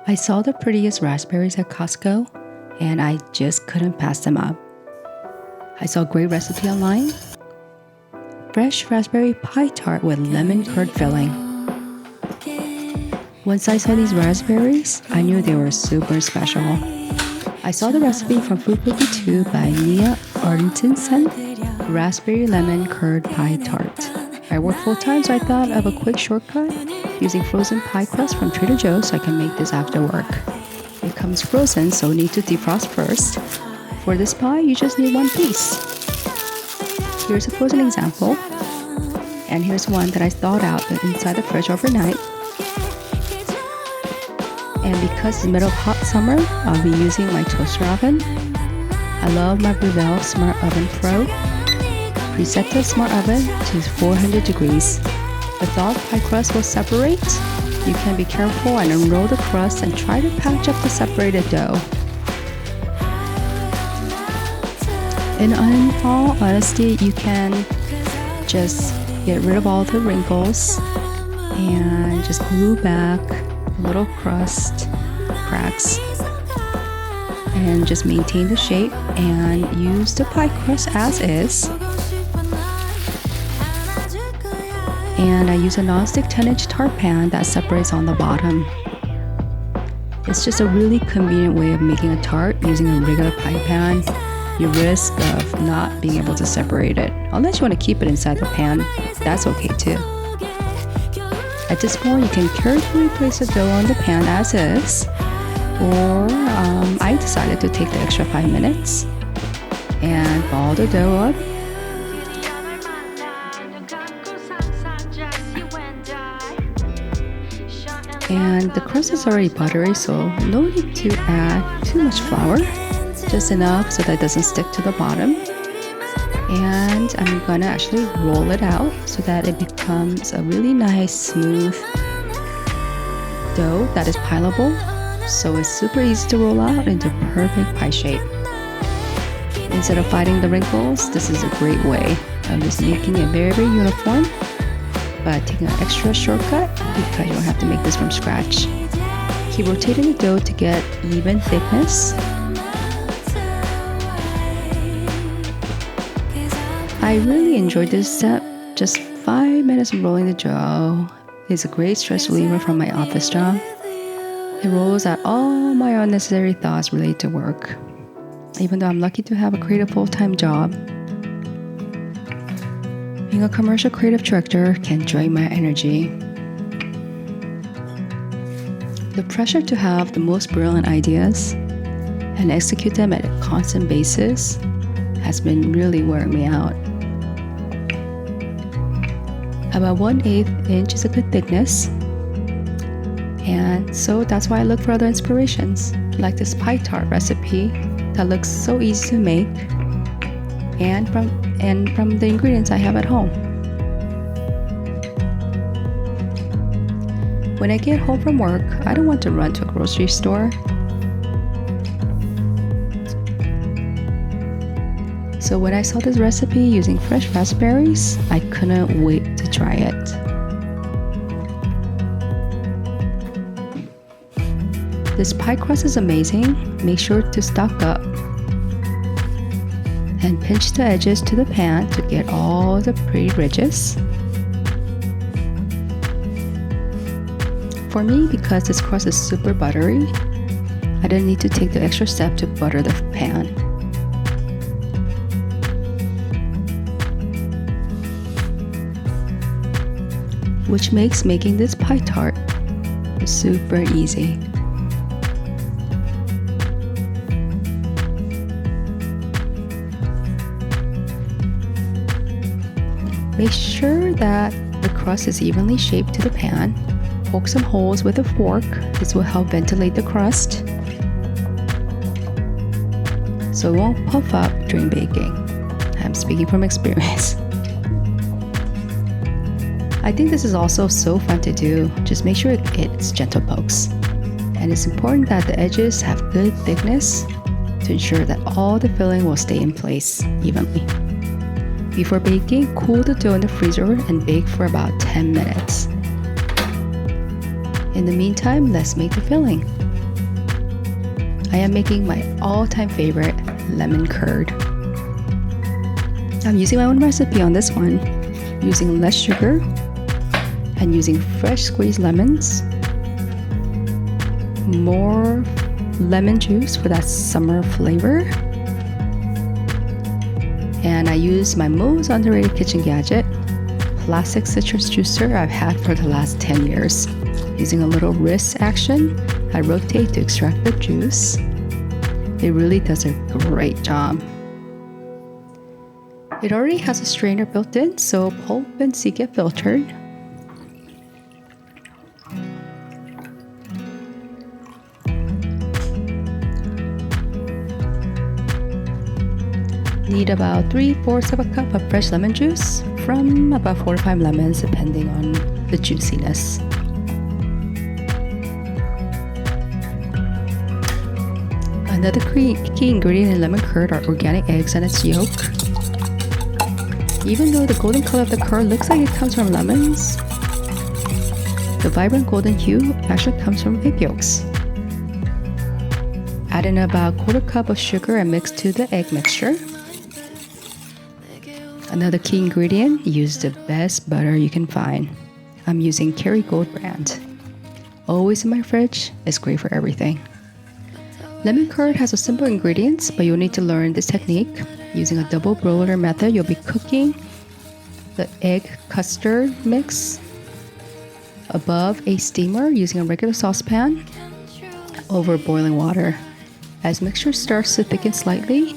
I saw the prettiest raspberries at Costco, and I just couldn't pass them up. I saw a great recipe online. Fresh raspberry pie tart with lemon curd filling. Once I saw these raspberries, I knew they were super special. I saw the recipe from Food 52 by Nia Arntinson, raspberry lemon curd pie tart. I work full-time, so I thought of a quick shortcut using frozen pie crust from Trader Joe's so I can make this after work. It comes frozen, so need to defrost first. For this pie, you just need one piece. Here's a frozen example, and here's one that I thawed out inside the fridge overnight. And because it's the middle of hot summer, I'll be using my toaster oven. I love my Breville Smart Oven Pro. Preset the Smart Oven to 400 degrees. The thawed pie crust will separate. You can be careful and unroll the crust and try to patch up the separated dough. In all honesty, you can just get rid of all the wrinkles and just glue back little crust cracks and just maintain the shape and use the pie crust as is. And I use a non-stick 10-inch tart pan that separates on the bottom. It's just a really convenient way of making a tart using a regular pie pan. You risk of not being able to separate it. Unless you want to keep it inside the pan, that's okay too. At this point, you can carefully place the dough on the pan as is, or I decided to take the extra 5 minutes and ball the dough up. And the crust is already buttery, so no need to add too much flour. Just enough so that it doesn't stick to the bottom. And I'm gonna actually roll it out so that it becomes a really nice smooth dough that is pileable, so it's super easy to roll out into perfect pie shape. Instead of fighting the wrinkles, this is a great way of just making it very, very uniform, but taking an extra shortcut because you don't have to make this from scratch. Keep rotating the dough to get even thickness. I really enjoyed this step. Just 5 minutes of rolling the dough is a great stress reliever from my office job. It rolls out all my unnecessary thoughts related to work. Even though I'm lucky to have a creative full-time job, being a commercial creative director can drain my energy. The pressure to have the most brilliant ideas and execute them at a constant basis has been really wearing me out. About 1/8 inch is a good thickness, and so that's why I look for other inspirations, like this pie tart recipe that looks so easy to make, and from the ingredients I have at home. When I get home from work, I don't want to run to a grocery store. So when I saw this recipe using fresh raspberries, I couldn't wait to try it. This pie crust is amazing. Make sure to stock up and pinch the edges to the pan to get all the pretty ridges. For me, because this crust is super buttery, I didn't need to take the extra step to butter the pan. Which makes making this pie tart super easy. Make sure that the crust is evenly shaped to the pan. Poke some holes with a fork. This will help ventilate the crust so it won't puff up during baking. I'm speaking from experience. I think this is also so fun to do. Just make sure it's gentle pokes. And it's important that the edges have good thickness to ensure that all the filling will stay in place evenly. Before baking, cool the dough in the freezer and bake for about 10 minutes. In the meantime, let's make the filling. I am making my all-time favorite lemon curd. I'm using my own recipe on this one, using less sugar and using fresh squeezed lemons, more lemon juice for that summer flavor. And I use my most underrated kitchen gadget, plastic citrus juicer I've had for the last 10 years. Using a little wrist action, I rotate to extract the juice. It really does a great job. It already has a strainer built in, so pulp and seed get filtered. Need about 3/4 of a cup of fresh lemon juice from about 4 to 5 lemons depending on the juiciness. Another key ingredient in lemon curd are organic eggs and its yolk. Even though the golden color of the curd looks like it comes from lemons, the vibrant golden hue actually comes from egg yolks. Add in about 1/4 cup of sugar and mix to the egg mixture. Another key ingredient, use the best butter you can find. I'm using Kerrygold brand. Always in my fridge, it's great for everything. Lemon curd has a simple ingredients, but you'll need to learn this technique. Using a double broiler method, you'll be cooking the egg custard mix above a steamer using a regular saucepan over boiling water. As mixture starts to thicken slightly,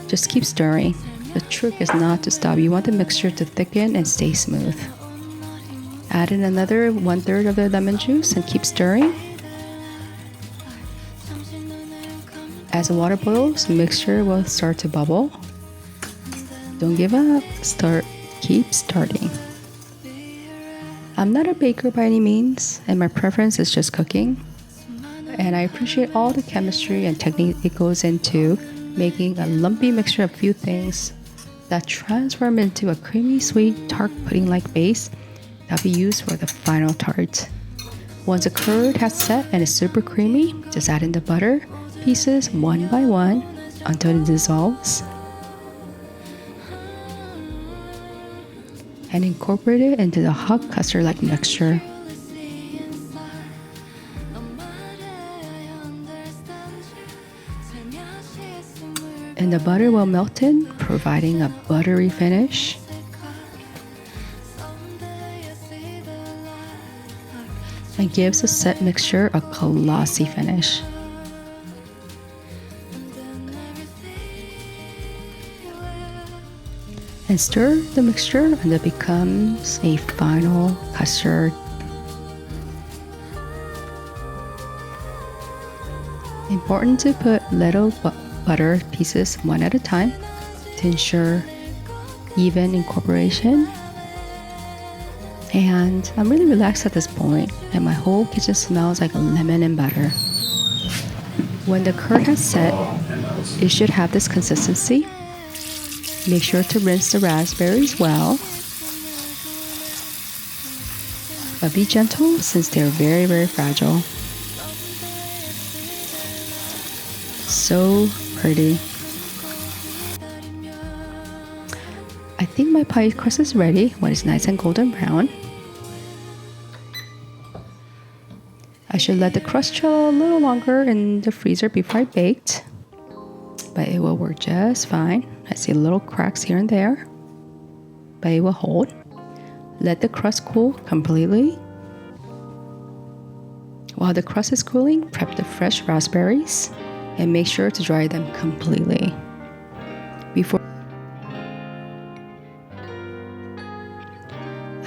just keep stirring. The trick is not to stop. You want the mixture to thicken and stay smooth. Add in another 1/3 of the lemon juice and keep stirring. As the water boils, the mixture will start to bubble. Don't give up. Keep starting. I'm not a baker by any means, and my preference is just cooking. And I appreciate all the chemistry and technique it goes into making a lumpy mixture of few things that transform into a creamy, sweet, tart pudding-like base that'll be used for the final tart. Once the curd has set and is super creamy, just add in the butter pieces one by one until it dissolves and incorporate it into the hot custard-like mixture. And the butter will melt in, providing a buttery finish. And gives the set mixture a glossy finish. And stir the mixture until it becomes a final custard. Important to put little butter pieces one at a time to ensure even incorporation. And I'm really relaxed at this point, and my whole kitchen smells like lemon and butter. When the curd has set, it should have this consistency. Make sure to rinse the raspberries well, but be gentle since they're very, very fragile. So pretty. I think my pie crust is ready when it's nice and golden brown. I should let the crust chill a little longer in the freezer before I baked, but it will work just fine. I see little cracks here and there, but it will hold. Let the crust cool completely. While the crust is cooling, prep the fresh raspberries and make sure to dry them completely.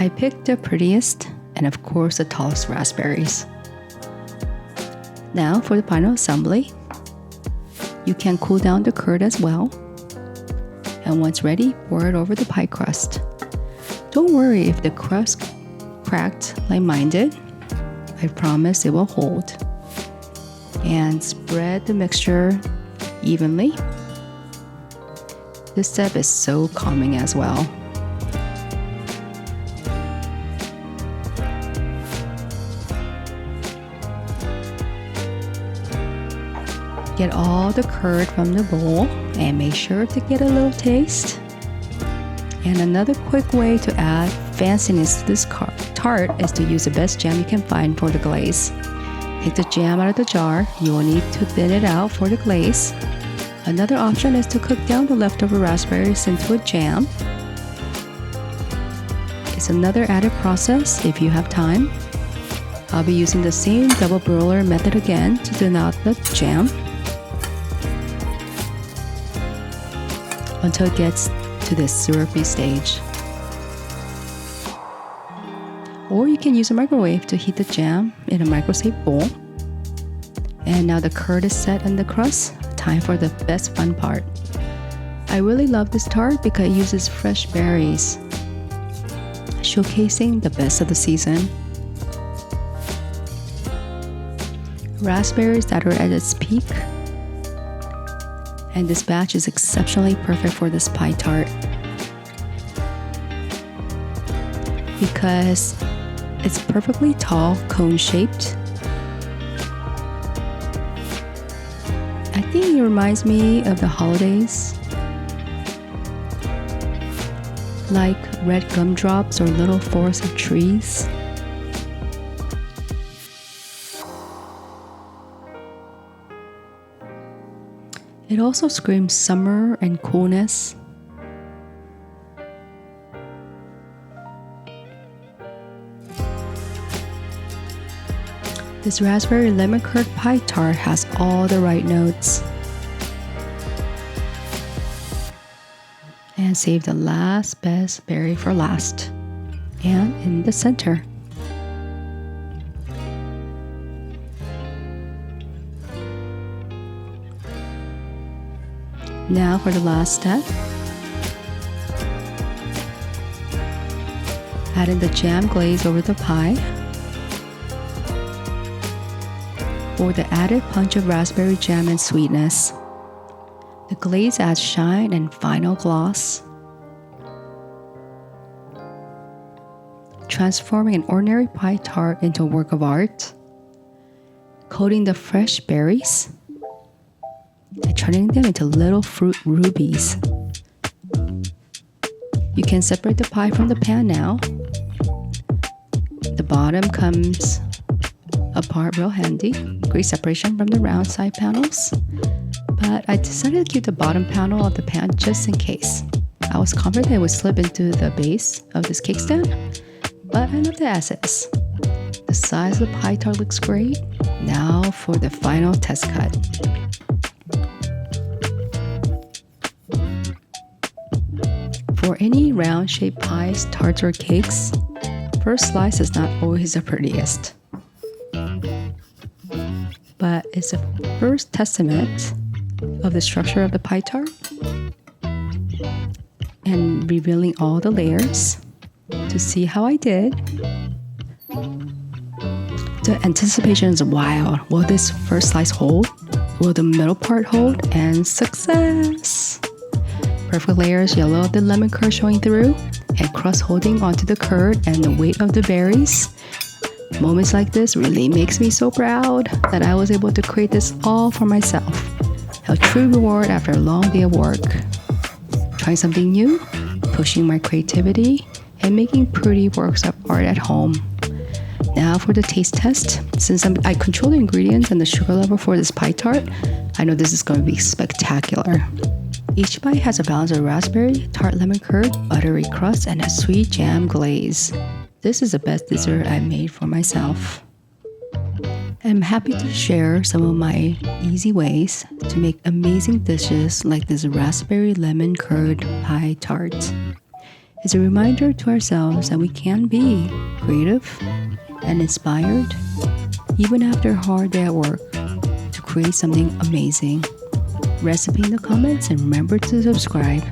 I picked the prettiest and of course the tallest raspberries. Now for the final assembly. You can cool down the curd as well. And once ready, pour it over the pie crust. Don't worry if the crust cracked like mine did. I promise it will hold. And spread the mixture evenly. This step is so calming as well. Get all the curd from the bowl and make sure to get a little taste. And another quick way to add fanciness to this tart is to use the best jam you can find for the glaze. Take the jam out of the jar. You will need to thin it out for the glaze. Another option is to cook down the leftover raspberries into a jam. It's another added process if you have time. I'll be using the same double broiler method again to thin out the jam until it gets to this syrupy stage. Or you can use a microwave to heat the jam in a micro-safe bowl. And now the curd is set in the crust. Time for the best fun part. I really love this tart because it uses fresh berries, showcasing the best of the season. Raspberries that are at its peak. And this batch is exceptionally perfect for this pie tart because it's perfectly tall, cone-shaped. I think it reminds me of the holidays, like red gumdrops or little forests of trees. It also screams summer and coolness. This raspberry lemon curd pie tart has all the right notes. And save the last best berry for last. And in the center. Now for the last step. Add in the jam glaze over the pie. For the added punch of raspberry jam and sweetness. The glaze adds shine and final gloss, transforming an ordinary pie tart into a work of art. Coating the fresh berries and turning them into little fruit rubies. You can separate the pie from the pan now. The bottom comes apart real handy. Great separation from the round side panels. But I decided to keep the bottom panel of the pan just in case. I was confident it would slip into the base of this cake stand, but I left it as is. The size of the pie tart looks great. Now for the final test cut. For any round-shaped pies, tarts, or cakes, first slice is not always the prettiest. But it's a first testament of the structure of the pie tart and revealing all the layers to see how I did. The anticipation is wild. Will this first slice hold? Will the middle part hold? And success! Perfect layers, yellow of the lemon curd showing through, and crust holding onto the curd and the weight of the berries. Moments like this really makes me so proud that I was able to create this all for myself. A true reward after a long day of work. Trying something new, pushing my creativity, and making pretty works of art at home. Now for the taste test. Since I control the ingredients and the sugar level for this pie tart, I know this is going to be spectacular. Each bite has a balance of raspberry, tart lemon curd, buttery crust, and a sweet jam glaze. This is the best dessert I made for myself. I'm happy to share some of my easy ways to make amazing dishes like this raspberry lemon curd pie tart. It's a reminder to ourselves that we can be creative and inspired even after a hard day at work to create something amazing. Recipe in the comments and remember to subscribe.